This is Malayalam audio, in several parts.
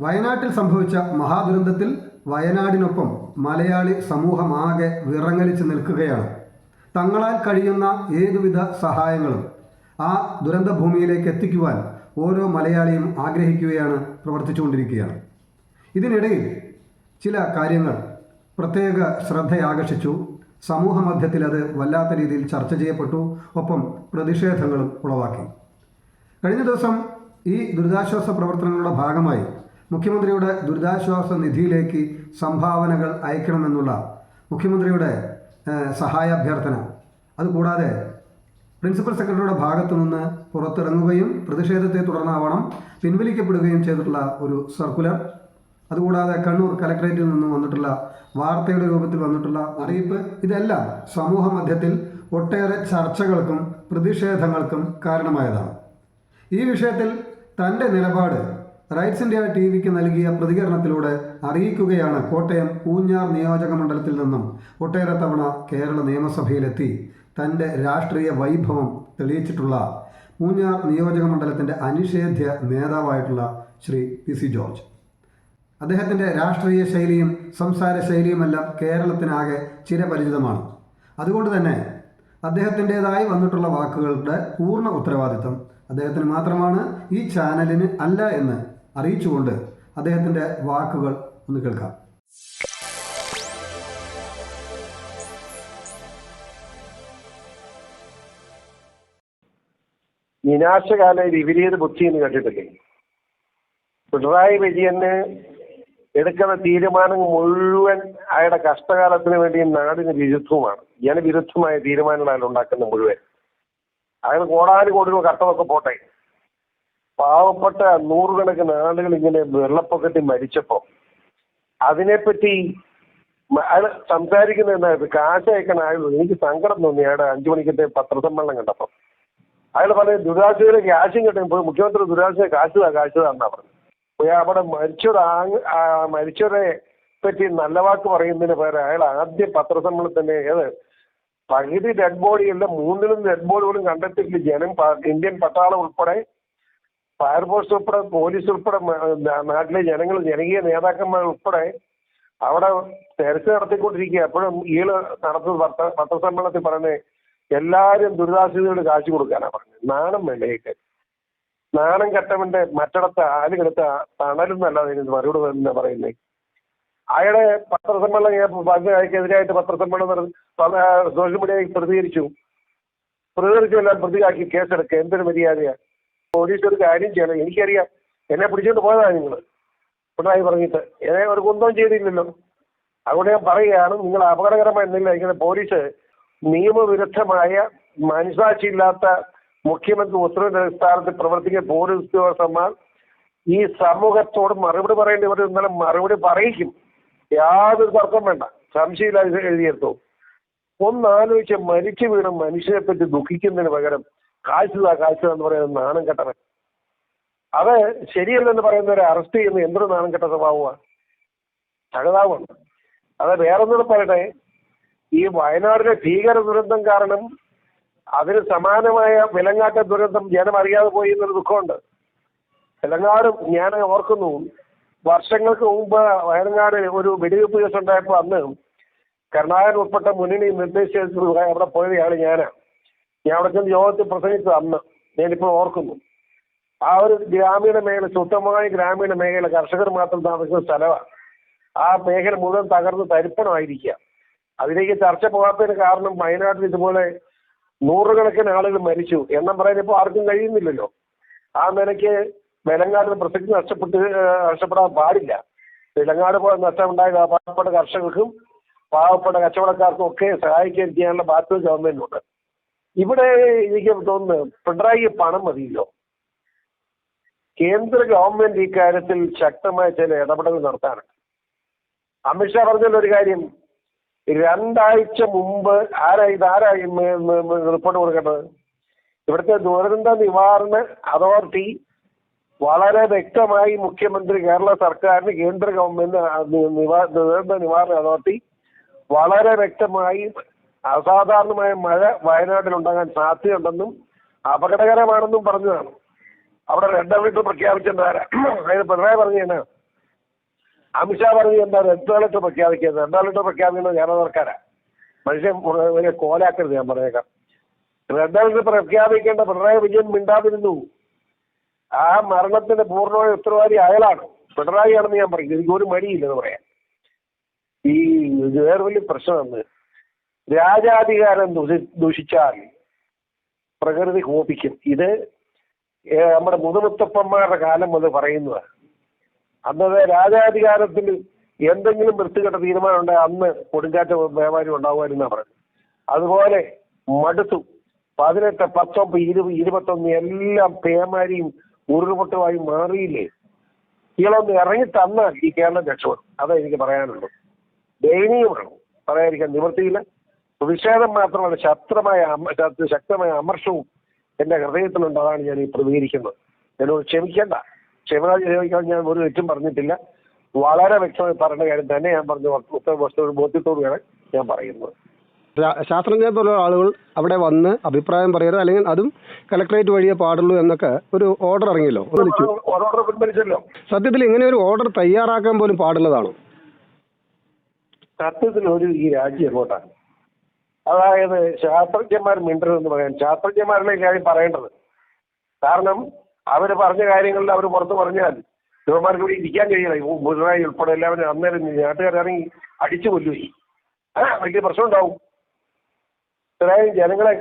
വയനാട്ടിൽ സംഭവിച്ച മഹാദുരന്തത്തിൽ വയനാടിനൊപ്പം മലയാളി സമൂഹമാകെ വിറങ്ങലിച്ച് നിൽക്കുകയാണ്. തങ്ങളാൽ കഴിയുന്ന ഏതുവിധ സഹായങ്ങളും ആ ദുരന്തഭൂമിയിലേക്ക് എത്തിക്കുവാൻ ഓരോ മലയാളിയും ആഗ്രഹിക്കുകയാണ്, പ്രവർത്തിച്ചുകൊണ്ടിരിക്കുകയാണ്. ഇതിനിടയിൽ ചില കാര്യങ്ങൾ പ്രത്യേക ശ്രദ്ധയാകർഷിച്ചു. സമൂഹ മധ്യത്തിൽ അത് വല്ലാത്ത രീതിയിൽ ചർച്ച ചെയ്യപ്പെട്ടു. ഒപ്പം പ്രതിഷേധങ്ങളും ഉളവാക്കി. കഴിഞ്ഞ ദിവസം ഈ ദുരിതാശ്വാസ പ്രവർത്തനങ്ങളുടെ ഭാഗമായി മുഖ്യമന്ത്രിയുടെ ദുരിതാശ്വാസ നിധിയിലേക്ക് സംഭാവനകൾ അയക്കണമെന്നുള്ള മുഖ്യമന്ത്രിയുടെ സഹായാഭ്യർത്ഥന, അതുകൂടാതെ പ്രിൻസിപ്പൽ സെക്രട്ടറിയുടെ ഭാഗത്തു നിന്ന് പുറത്തിറങ്ങുകയും പ്രതിഷേധത്തെ തുടർന്നാവണം പിൻവലിക്കപ്പെടുകയും ചെയ്തിട്ടുള്ള ഒരു സർക്കുലർ, അതുകൂടാതെ കണ്ണൂർ കലക്ടറേറ്റിൽ നിന്നും വന്നിട്ടുള്ള വാർത്തയുടെ രൂപത്തിൽ വന്നിട്ടുള്ള അറിയിപ്പ്, ഇതെല്ലാം സമൂഹ മധ്യത്തിൽ ഒട്ടേറെ ചർച്ചകൾക്കും പ്രതിഷേധങ്ങൾക്കും കാരണമായതാണ്. ഈ വിഷയത്തിൽ തൻ്റെ നിലപാട് റൈറ്റ്സ് ഇന്ത്യ ടിവിക്ക് നൽകിയ പ്രതികരണത്തിലൂടെ അറിയിക്കുകയാണ് കോട്ടയം പൂഞ്ഞാർ നിയോജക മണ്ഡലത്തിൽ നിന്നും ഒട്ടേറെ തവണ കേരള നിയമസഭയിലെത്തി തൻ്റെ രാഷ്ട്രീയ വൈഭവം തെളിയിച്ചിട്ടുള്ള പൂഞ്ഞാർ നിയോജക മണ്ഡലത്തിൻ്റെ അനിഷേധ്യ നേതാവായിട്ടുള്ള ശ്രീ പി സി ജോർജ്. അദ്ദേഹത്തിൻ്റെ രാഷ്ട്രീയ ശൈലിയും സംസാര ശൈലിയുമെല്ലാം കേരളത്തിനാകെ ചിരപരിചിതമാണ്. അതുകൊണ്ട് തന്നെ അദ്ദേഹത്തിൻ്റെതായി വന്നിട്ടുള്ള വാക്കുകളുടെ പൂർണ്ണ ഉത്തരവാദിത്വം അദ്ദേഹത്തിന് മാത്രമാണ്, ഈ ചാനലിന് അല്ല എന്ന് അറിയിച്ചുകൊണ്ട് അദ്ദേഹത്തിൻ്റെ വാക്കുകൾ ഒന്ന് കേൾക്കാം. വിനാശകാല വിപരീത ബുദ്ധി എന്ന് കേട്ടിട്ടില്ലേ? പിണറായി വിജയന് എടുക്കുന്ന തീരുമാനങ്ങൾ മുഴുവൻ അയാളുടെ കഷ്ടകാലത്തിന് വേണ്ടി നാടിന് വിരുദ്ധവുമാണ്. ജനവിരുദ്ധമായ തീരുമാനങ്ങൾ അയാൾ ഉണ്ടാക്കുന്ന മുഴുവൻ. അയാൾ കോടാനുകോടി രൂപ കട്ടമൊക്കെ പോട്ടെ, പാവപ്പെട്ട നൂറുകണക്കിന് ആളുകൾ ഇങ്ങനെ വെള്ളപ്പൊക്കത്തിൽ മരിച്ചപ്പോൾ അതിനെപ്പറ്റി അയാൾ സംസാരിക്കുന്ന കാശ് അയക്കണ ആയുള്ളൂ. എനിക്ക് സങ്കടം തോന്നി അയാളുടെ 5 മണിക്കത്തെ പത്രസമ്മേളനം കണ്ടപ്പോൾ. അയാൾ പറഞ്ഞ ദുരിതാശ്വാസ ക്യാഷും കിട്ടുമ്പോൾ മുഖ്യമന്ത്രി ദുരിതാശ്വാസ കാശ് തന്നാ പറഞ്ഞു. അവിടെ മരിച്ചവരെ പറ്റി നല്ല വാക്ക് പറയുന്നതിന് പകരം അയാൾ ആദ്യം പത്രസമ്മേളനത്തിന് പകുതി ഡെഡ് ബോഡിയല്ല, 3 ഡെഡ് ബോഡി പോലും കണ്ടെത്തിയില്ല. ഇന്ത്യൻ പട്ടാളം ഉൾപ്പെടെ, ഫയർഫോഴ്സ് ഉൾപ്പെടെ, പോലീസ് ഉൾപ്പെടെ, നാട്ടിലെ ജനങ്ങൾ, ജനകീയ നേതാക്കന്മാർ ഉൾപ്പെടെ അവിടെ തെരച്ചിൽ നടത്തിക്കൊണ്ടിരിക്കുക. അപ്പോഴും ഈള് നടത്തുന്ന പത്രസമ്മേളനത്തിൽ പറയുന്നത് എല്ലാവരും ദുരിതാശ്വാസികളുടെ കാശ് കൊടുക്കാനാണ് പറഞ്ഞത്. നാണം വേണ്ടേക്ക്, നാണം കെട്ടവന്റെ മറ്റിടത്ത് ആലുകെടുത്ത തണലെന്നല്ലാതെ ഇതിന് മറുപടി തന്നെ പറയുന്നത്. അയാളെ പത്രസമ്മേളനം അയക്കെതിരായിട്ട് പത്രസമ്മേളനം സോഷ്യൽ മീഡിയയിൽ പ്രതികരിച്ചെല്ലാം പ്രതിയാക്കി കേസെടുക്കുക. എന്തൊരു മര്യാദയാണ്? പോലീസ് ഒരു കാര്യം ചെയ്യണം. എനിക്കറിയാം, എന്നെ പിടിച്ചോണ്ട് പോയതാണ് നിങ്ങൾ പിണറായി പറഞ്ഞിട്ട്. എന്നെ ഒരു കുന്തവും ചെയ്തില്ലല്ലോ. അതുകൊണ്ട് ഞാൻ പറയുകയാണ്, നിങ്ങൾ അപകടകരമായ എന്തെങ്കിലും പോലീസ് നിയമവിരുദ്ധമായ മനസാക്ഷിയില്ലാത്ത മുഖ്യമന്ത്രി ഉത്തരവിന്റെ സ്ഥാനത്ത് പ്രവർത്തിക്കുന്ന പോലീസ് ഉദ്യോഗസ്ഥന്മാർ ഈ സമൂഹത്തോട് മറുപടി പറയേണ്ടവർ ഇന്നലെ മറുപടി പറയിക്കും. യാതൊരു തർക്കം വേണ്ട, സംശയമില്ലാതെ എഴുതിയെടുത്തു. ഒന്നാലോചിച്ച് മരിച്ചു വീണ മനുഷ്യനെ പറ്റി ദുഃഖിക്കുന്നതിന് പകരം കാശ് എന്ന് പറയുന്നത് നാണം കെട്ടവൻ. അത് ശരിയല്ലെന്ന് പറയുന്നവരെ അറസ്റ്റ് ചെയ്യുന്ന എന്തൊരു നാണം കെട്ട സ്വഭാവമാണ്, സഹതാപമുണ്ട്. അത് വേറൊന്നും പറയട്ടെ, ഈ വയനാടിലെ ഭീകര ദുരന്തം കാരണം അതിന് സമാനമായ വിലങ്ങാട്ട ദുരന്തം ജനം അറിയാതെ പോയി എന്നൊരു ദുഃഖമുണ്ട്. വിലങ്ങാടും ഞാൻ ഓർക്കുന്നു, വർഷങ്ങൾക്ക് മുമ്പ് വയനാട് ഒരു വെടിവെപ്പ് കേസ് ഉണ്ടായപ്പോൾ അന്ന് കരുണാകരൻ ഉൾപ്പെട്ട മുന്നണി നിർദ്ദേശിച്ച അവിടെ പോയതാണ് ഞാൻ അവിടെ ചെന്ന് യോഗത്തിൽ പ്രസംഗിച്ചത് അന്ന് ഞാനിപ്പോൾ ഓർക്കുന്നു. ആ ഒരു ഗ്രാമീണ മേഖല, ശുദ്ധമായ ഗ്രാമീണ മേഖല, കർഷകർ മാത്രം താമസിക്കുന്ന സ്ഥലമാണ്. ആ മേഖല മുഴുവൻ തകർന്ന് തരിപ്പണമായിരിക്കുക. അതിലേക്ക് ചർച്ച പോകാത്തതിന് കാരണം വയനാട്ടിൽ ഇതുപോലെ നൂറുകണക്കിന് ആളുകൾ മരിച്ചു. എണ്ണം പറയാൻ ഇപ്പോൾ ആർക്കും കഴിയുന്നില്ലല്ലോ. ആ നിലയ്ക്ക് വെലങ്ങാടിന് പ്രസക്തി നഷ്ടപ്പെടാൻ പാടില്ല. വെലങ്ങാട് പോലെ നഷ്ടമുണ്ടായ പാവപ്പെട്ട കർഷകർക്കും പാവപ്പെട്ട കച്ചവടക്കാർക്കും ഒക്കെ സഹായിക്കാൻ ചെയ്യാനുള്ള ബാധ്യത ഗവൺമെന്റിനുണ്ട്. ഇവിടെ എനിക്ക് തോന്നുന്നു പിണറായി പണം മതിയല്ലോ. കേന്ദ്ര ഗവൺമെന്റ് ഇക്കാര്യത്തിൽ ശക്തമായ ചില ഇടപെടൽ നടത്താനുണ്ട്. അമിത്ഷാ പറഞ്ഞല്ലോ ഒരു കാര്യം, 2 ആഴ്ച മുമ്പ് ആരായി റിപ്പോർട്ട് കൊടുക്കേണ്ടത്? ഇവിടുത്തെ ദുരന്ത നിവാരണ അതോറിറ്റി വളരെ വ്യക്തമായി മുഖ്യമന്ത്രി, കേരള സർക്കാരിന്, കേന്ദ്ര ഗവൺമെന്റ് ദുരന്ത നിവാരണ അതോറിറ്റി വളരെ വ്യക്തമായി അസാധാരണമായ മഴ വയനാട്ടിൽ ഉണ്ടാകാൻ സാധ്യതയുണ്ടെന്നും അപകടകരമാണെന്നും പറഞ്ഞതാണ്. അവിടെ റെഡ് അലർട്ട് പ്രഖ്യാപിച്ചെന്നാരാ? അതായത് പിണറായി പറഞ്ഞാൽ അമിത്ഷാ പറഞ്ഞു എന്താ റെഡ് അലർട്ട് പ്രഖ്യാപിക്കുന്നത്. റെഡ് അലർട്ട് പ്രഖ്യാപിക്കുന്നത് കേരള സർക്കാരാ. മനുഷ്യൻ വലിയ കോലാക്കരുത്, ഞാൻ പറഞ്ഞേക്കാം. Red alert പ്രഖ്യാപിക്കേണ്ട Pinarayi Vijayan മിണ്ടാതിരുന്നു. ആ മരണത്തിന്റെ പൂർണ്ണമായ ഉത്തരവാദി അയാളാണ്, പിണറായി ആണെന്ന് ഞാൻ പറയും. എനിക്ക് ഒരു മടിയില്ലെന്ന് പറയാം. ഈ വേറെ വലിയ പ്രശ്നമാണ്, രാജാധികാരം ദൂഷിച്ചാൽ പ്രകൃതി കോപിക്കും. ഇത് നമ്മുടെ മുതുമുത്തപ്പന്മാരുടെ കാലം മുതൽ പറയുന്നതാണ്. അന്നത്തെ രാജാധികാരത്തിൽ എന്തെങ്കിലും വൃത്തികെട്ട തീരുമാനം ഉണ്ടായി അന്ന് കൊടുങ്കാറ്റ് വ്യാപാരം ഉണ്ടാകുമായിരുന്നാ പറയുന്നത്. അതുപോലെ മടുത്തു. 18, 19, 20, 21 എല്ലാം പേമാരിയും ഉരുൾപൊട്ടുമായി മാറിയില്ലേ. ഇയാളൊന്ന് ഇറങ്ങി തന്നാൽ ഈ കേരളം രക്ഷപ്പെടും. അതാ എനിക്ക് പറയാനുള്ളൂ. ദയനീയമാണ്, പറയാതിരിക്കാൻ നിവൃത്തിയില്ല. പ്രതിഷേധം മാത്രമല്ല, ശക്തമായ അമർഷവും എന്റെ ഹൃദയത്തിലുണ്ട്. അതാണ് ഞാൻ ഈ പ്രതികരിക്കുന്നത്. എന്നോട് ക്ഷമിക്കേണ്ട, ക്ഷമിക്കാൻ ഞാൻ ഒരു തെറ്റും പറഞ്ഞിട്ടില്ല. വളരെ വ്യക്തമായി പറഞ്ഞ കാര്യം തന്നെ ഞാൻ പറഞ്ഞു. ബോധ്യത്തോടുകൂടെ ഞാൻ പറയുന്നത്. ശാസ്ത്രജ്ഞരെ പോലുള്ള ആളുകൾ അവിടെ വന്ന് അഭിപ്രായം പറയരുത്, അല്ലെങ്കിൽ അതും കലക്ടറേറ്റ് വഴിയേ പാടുള്ളൂ എന്നൊക്കെ ഒരു ഓർഡർ ഇറങ്ങിയല്ലോ. ഓർഡർ പിൻവലിച്ചല്ലോ. സത്യത്തിൽ ഇങ്ങനെ ഒരു ഓർഡർ തയ്യാറാക്കാൻ പോലും പാടുള്ളതാണോ? സത്യത്തിൽ ഈ രാജ്യം എങ്ങോട്ടാണ്? അതായത് ശാസ്ത്രജ്ഞന്മാർ മിണ്ടരുതെന്ന് പറയാൻ ശാസ്ത്രജ്ഞന്മാരുടെ കാര്യം പറയേണ്ടത്. കാരണം അവര് പറഞ്ഞ കാര്യങ്ങളിൽ അവർ പുറത്ത് പറഞ്ഞാൽ ഇവന്മാർക്ക് ഇവിടെ ഇരിക്കാൻ കഴിയില്ല. പിണറായി ഉൾപ്പെടെ എല്ലാവരും അന്നേരം നാട്ടുകാരിറങ്ങി അടിച്ചു കൊല്ലുകയും വലിയ പ്രശ്നം ഉണ്ടാവും. ഇത്രയും ജനങ്ങളെ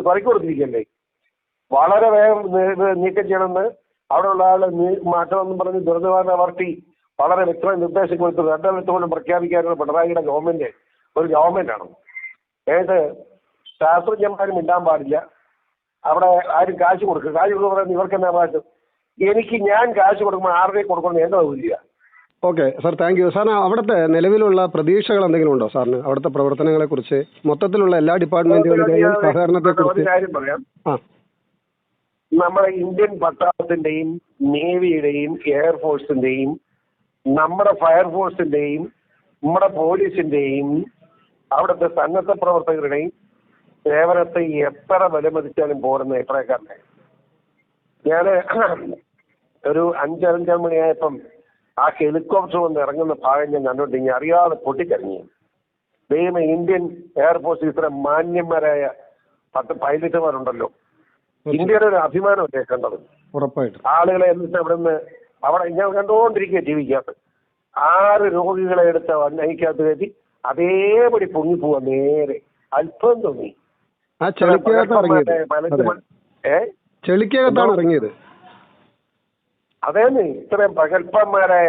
പറക്കി കൊടുത്തിരിക്കല്ലേ. വളരെ വേഗം നീക്കം ചെയ്യണമെന്ന് അവിടെയുള്ള ആള് മാറ്റണമെന്നും പറഞ്ഞ് ദുരന്തനിവാരണ പാർട്ടി വളരെ വ്യക്തമായ നിർദ്ദേശം കൊടുത്തു. റെഡ് അലർട്ട് പോലും പ്രഖ്യാപിക്കാനുള്ള പിണറായിയുടെ ഗവൺമെന്റ് ഒരു ഗവൺമെന്റാണ്. ഏത് ശാസ്ത്രജ്ഞന്മാരും മിണ്ടാൻ പാടില്ല. അവിടെ ആരും കാശ് കൊടുക്കുക. കാശ് കൊടുക്കുക പറയുന്നത് ഇവർക്ക് എന്നാ പാട്ടും. ഞാൻ കാശ് കൊടുക്കുമ്പോൾ ആരുടെ കൊടുക്കണം എന്റെ സൗകര്യ. Okay sir, thank you. സാറിന് അവിടുത്തെ നിലവിലുള്ള പ്രതീക്ഷകൾ എന്തെങ്കിലും ഉണ്ടോ സാറിന്? അവിടുത്തെ പ്രവർത്തനങ്ങളെ കുറിച്ച്, മൊത്തത്തിലുള്ള എല്ലാ ഡിപ്പാർട്ട്മെന്റുകളുടെയും സഹകരണത്തെ കുറിച്ച്? കാര്യം പറയാം. നമ്മുടെ ഇന്ത്യൻ പട്ടാളത്തിന്റെയും നേവിയുടെയും എയർഫോഴ്സിന്റെയും നമ്മുടെ ഫയർഫോഴ്സിന്റെയും നമ്മുടെ പോലീസിന്റെയും അവിടുത്തെ സന്നദ്ധ പ്രവർത്തകരുടെയും സേവനത്തെ എത്ര വിലമതിച്ചാലും പോരുന്ന അഭിപ്രായക്കാരനെ. ഞാൻ ഒരു 5:30 മണിയായപ്പം ആ ഹെലികോപ്റ്റർ വന്ന് ഇറങ്ങുന്ന ഭാഗം ഞാൻ കണ്ടോണ്ട് അറിയാതെ പൊട്ടിക്കരഞ്ഞു. ദൈവം, ഇന്ത്യൻ എയർഫോഴ്സിൽ ഇത്ര മാന്യന്മാരായ 10 പൈലറ്റുമാരുണ്ടല്ലോ. ഇന്ത്യയുടെ ഒരു അഭിമാനമല്ലേ കണ്ടത്. ഉറപ്പായിട്ടും ആളുകളെ എന്നിട്ട് അവിടെ ഞാൻ കണ്ടുകൊണ്ടിരിക്കുക ടിവിക്കകത്ത് 6 രോഗികളെ എടുത്ത നയിക്കകത്ത് കയറ്റി അതേപടി പൊങ്ങിപ്പോവാ നേരെ. അല്പം തോന്നി. ചെളിക്കകത്താണ് ഇറങ്ങിയത്. അതേന്ന് ഇത്രയും പ്രഗത്ഭന്മാരായ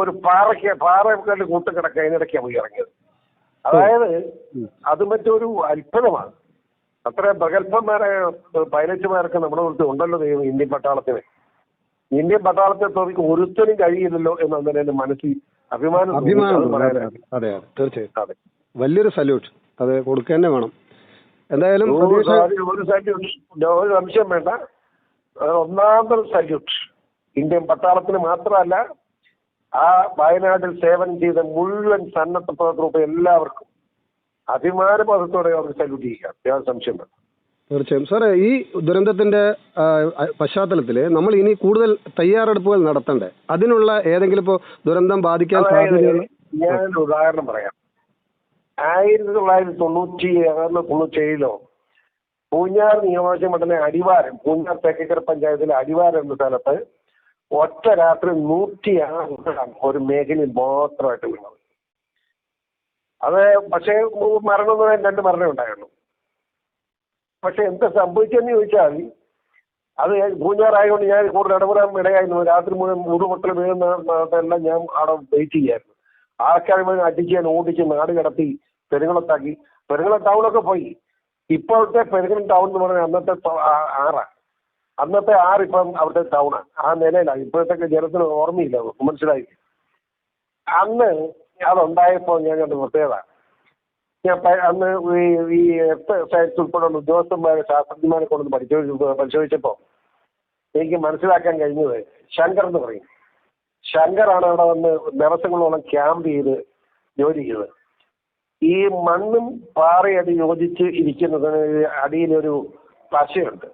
ഒരു പാറക്കല്ല് കൂട്ടുകിടക്ക അതിനിടയ്ക്കാണ് പോയി ഇറങ്ങിയത്. അതായത് അത് മറ്റൊരു അത്ഭുതമാണ്. അത്രയും പ്രഗത്ഭന്മാരായ പൈലറ്റുമാരൊക്കെ നമ്മുടെ അടുത്ത് ഉണ്ടല്ലോ ദൈവം. ഇന്ത്യൻ പട്ടാളത്തിന് തോന്നിക്ക് ഒരുത്തനും കഴിയില്ലല്ലോ എന്ന് എന്റെ മനസ്സിൽ അഭിമാനം. അതെ, തീർച്ചയായും വലിയൊരു സല്യൂട്ട് അത് കൊടുക്കുക തന്നെ വേണം. എന്തായാലും ഒരു സല്യൂട്ട്, ഒരു സംശയം വേണ്ട. ഒന്നാമത്തെ സല്യൂട്ട് ഇന്ത്യൻ പട്ടാളത്തിന് മാത്രമല്ല, ആ വയനാട്ടിൽ സേവനം ചെയ്ത മുഴുവൻ സന്നദ്ധ പ്രവർത്തകർക്കും എല്ലാവർക്കും അഭിമാനബോധത്തോടെ അവർക്ക് സല്യൂട്ട് ചെയ്യാം. യാതൊരു സംശയം വേണ്ട. തീർച്ചയായും സാറേ, ഈ ദുരന്തത്തിന്റെ പശ്ചാത്തലത്തിൽ നമ്മൾ ഇനി കൂടുതൽ തയ്യാറെടുപ്പുകൾ നടത്തണ്ടേ? അതിനുള്ള ഏതെങ്കിലും ഇപ്പോൾ ദുരന്തം ബാധിക്കാൻ സാധ്യതയുള്ള ഞാനൊരു ഉദാഹരണം പറയാം. 1997 പൂഞ്ഞാർ നിയോജക മണ്ഡലം അടിവാരം, പൂഞ്ഞാർ തെക്കേക്കര പഞ്ചായത്തിലെ അടിവാരം എന്ന സ്ഥലത്ത് ഒറ്റ രാത്രി 106 ഒരു മേഖലയിൽ മാത്രമായിട്ട് വീണത്. അത് പക്ഷേ മരണം 2 മരണമേ ഉണ്ടായുള്ളൂ. പക്ഷെ എന്താ സംഭവിച്ചെന്ന് ചോദിച്ചാൽ, അത് പൂഞ്ഞാറായതുകൊണ്ട് ഞാൻ കൂടുതൽ ഇടപെടാൻ ഇടയായിരുന്നു. രാത്രി മുഴുവൻ ഉരുപൊട്ടൽ വീഴുന്നതെല്ലാം ഞാൻ അവിടെ വെയിറ്റ് ചെയ്യായിരുന്നു. ആൾക്കാർ മുഴുവൻ അടിക്കാൻ ഓടിച്ച് നാട് കടത്തി പെരുങ്ങളത്താക്കി. പെരുങ്ങളം ടൗണൊക്കെ പോയി. ഇപ്പോഴത്തെ പെരുങ്ങളം ടൗൺ എന്ന് പറഞ്ഞാൽ അന്നത്തെ 6 ഇപ്പം അവിടുത്തെ ടൗണാണ്. ആ നിലയിലാണ്. ഇപ്പോഴത്തെ ജനത്തിന് ഓർമ്മയില്ല, മനസ്സിലായി. അന്ന് അതുണ്ടായപ്പോൾ ഞാൻ കണ്ട പ്രത്യേകത, ഞാൻ അന്ന് ഈ സയൻസ് ഉൾപ്പെടെയുള്ള ഉദ്യോഗസ്ഥന്മാരെ ശാസ്ത്രജ്ഞന്മാരെ കൊണ്ടൊന്ന് പരിശോധിച്ചപ്പോൾ എനിക്ക് മനസ്സിലാക്കാൻ കഴിഞ്ഞത്, ശങ്കർ എന്ന് പറയും. ശങ്കറാണ് അവിടെ വന്ന് ദിവസങ്ങളോളം ക്യാമ്പ് ചെയ്ത് ജോലി ചെയ്തത്. ഈ മണ്ണും പാറയടി യോജിച്ച് ഇരിക്കുന്നതിന് അടിയിലൊരു പശയുണ്ട്.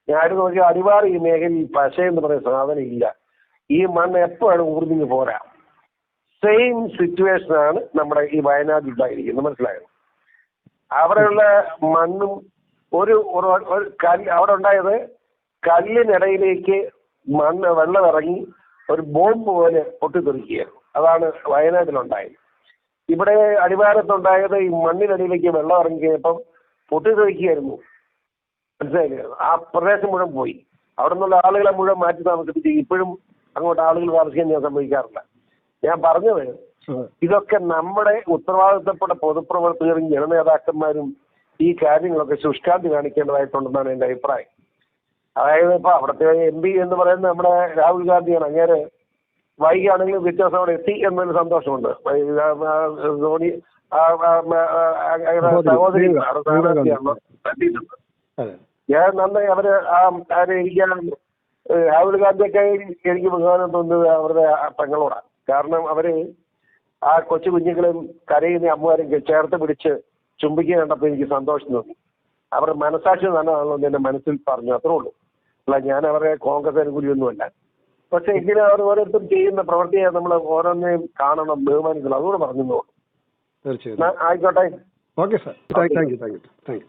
ഞാൻ നോക്കിയ അടിവാറ് ഈ മേഖലയിൽ പശ എന്ന് പറയുന്ന സാധനം ഇല്ല. ഈ മണ്ണ് എപ്പോഴാണ് ഊർന്നിങ്ങ് പോരാ. സെയിം സിറ്റുവേഷനാണ് നമ്മുടെ ഈ വയനാട്ടിൽ ഉണ്ടായിരിക്കുന്നത്. മനസ്സിലായോ? അവിടെയുള്ള മണ്ണും ഒരു കല്ല് അവിടെ ഉണ്ടായത്, കല്ലിനിടയിലേക്ക് വെള്ളം ഇറങ്ങി ഒരു ബോംബ് പോലെ പൊട്ടിത്തെറിക്കുകയായിരുന്നു. അതാണ് വയനാട്ടിലുണ്ടായത്. ഇവിടെ അടിവാരത്തുണ്ടായത് ഈ മണ്ണിനടിയിലേക്ക് വെള്ളം ഇറങ്ങി കഴിഞ്ഞപ്പം പൊട്ടിത്തെറിക്കുകയായിരുന്നു. മനസ്സിലായില്ലേ? ആ പ്രദേശം മുഴുവൻ പോയി. അവിടെ നിന്നുള്ള ആളുകളെ മുഴുവൻ മാറ്റി താമസിപ്പിച്ച് ഇപ്പോഴും അങ്ങോട്ട് ആളുകൾ താമസിക്കാൻ ഞാൻ സംഭവിക്കാറില്ല. ഞാൻ പറഞ്ഞത്, ഇതൊക്കെ നമ്മുടെ ഉത്തരവാദിത്തപ്പെട്ട പൊതുപ്രവർത്തകരും ജനനേതാക്കന്മാരും ഈ കാര്യങ്ങളൊക്കെ ശുഷ്കാന്തി കാണിക്കേണ്ടതായിട്ടുണ്ടെന്നാണ് എൻ്റെ അഭിപ്രായം. അതായത് ഇപ്പൊ അവിടുത്തെ MP എന്ന് പറയുന്നത് നമ്മുടെ രാഹുൽ ഗാന്ധിയാണ്. അങ്ങേരെ വൈകിയാണെങ്കിലും വ്യത്യാസം അവിടെ എത്തി എന്നൊരു സന്തോഷമുണ്ട്. ധോണി സഹോദരി എത്തിയിട്ടുണ്ട്. ഞാൻ നന്നായി രാഹുൽ ഗാന്ധിയൊക്കെ എനിക്ക് ബഹുമാനം തോന്നുന്നത് അവരുടെ പെങ്ങളോടാണ്. കാരണം അവര് ആ കൊച്ചു കുഞ്ഞുങ്ങളെയും കരയുന്ന അമ്മമാരും ചേർത്ത് പിടിച്ച് ചുംബിക്കുക കണ്ടപ്പോൾ എനിക്ക് സന്തോഷം തോന്നി. അവരുടെ മനസാക്ഷി നല്ലതാണല്ലോ എന്ന് എൻ്റെ മനസ്സിൽ പറഞ്ഞു. അത്രേ ഉള്ളൂ. അല്ല, ഞാൻ അവരുടെ കോൺഗ്രസ് കൂടിയൊന്നുമല്ല. പക്ഷെ എങ്കിലും അവർ ഓരോരുത്തരും ചെയ്യുന്ന പ്രവൃത്തിയെ നമ്മൾ ഓരോന്നിനെയും കാണണം, ബഹുമാനിക്കണം. അതുകൂടെ പറഞ്ഞു. തീർച്ചയായും. ആയിക്കോട്ടെ. Okay sir. Thank you.